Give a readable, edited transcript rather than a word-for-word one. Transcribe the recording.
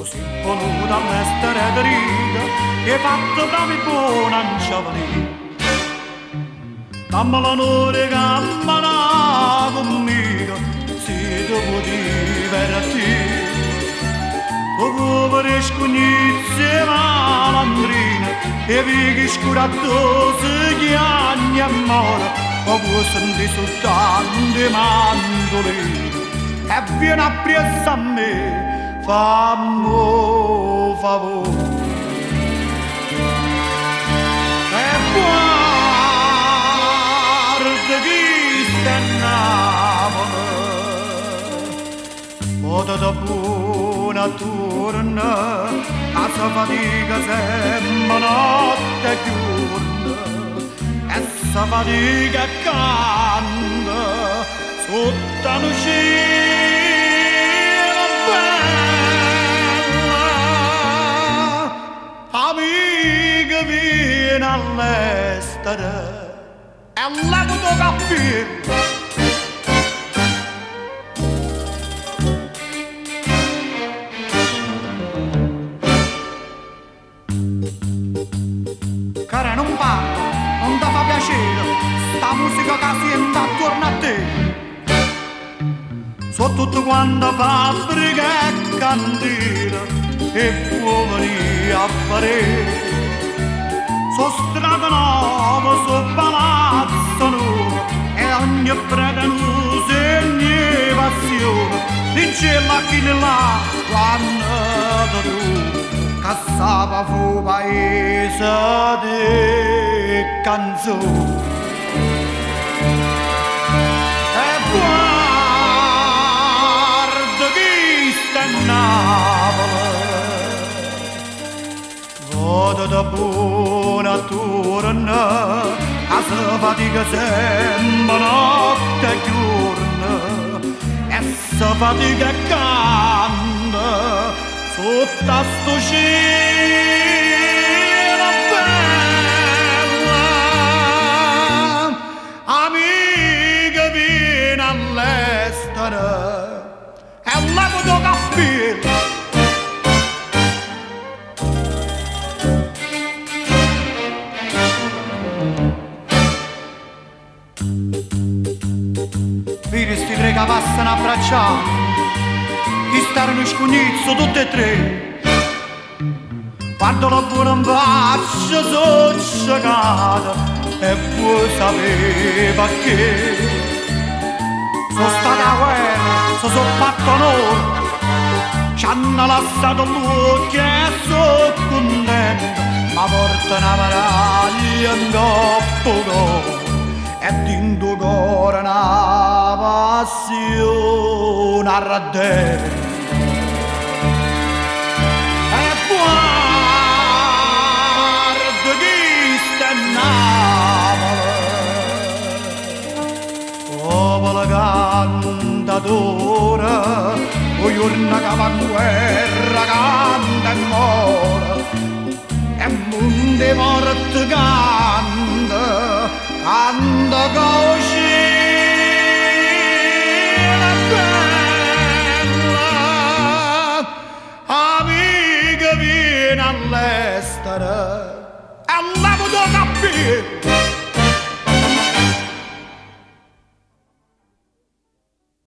Così voluto all'estero di riga e fatto bravi buona in giovani. Dammi l'onore che ammana conmigo, si devo divertire. Dopo per scugnizze malandrine e vighi scurattosi chiagni e mora, dopo senti soltanto i mandolini e vieni appresso a me, fammi un favore. E guarda chi sta in Napoli, potete buona torna, a sa fatica sempre notte e giorno, e sa fatica canta sotto un cielo bella. Amica vieni all'estero e levo tuo cappello. Cara non parlo, non ti fa piacere, sta musica che sento attorno a te. So tutto quanto fabbrica e candela e fuochi a fare. So strada nuova, so palazzo nuovo e ogni prete un segno passione. Dice la chi là quando tu cassava fu paese di canzoni. E guarda chi sta in Napoli, vado da buona torna, a se fatica sempre notte e giorno, e se fatica canta sotto a sto cielo bella. Amica vieni all'estero e levo tuo cappello. Vedi sti tre che passano abbracciati, chi starono scugnizzo tutti e tre. Quando la buona in faccia sono sciacata e vuoi sapere perché. Sono stata a guerra, sono fatto onore, ci hanno lasciato l'occhio e sono contento, ma porta una medaglia in coppo d'oro e dentro cuore una passione ardente. E guarda chi sta in Napoli, popolo cantatore, o giorno che va in guerra canta e muore, e mondo morto canta, canta così la bella. Amica vieni all'estero e levo tuo cappello.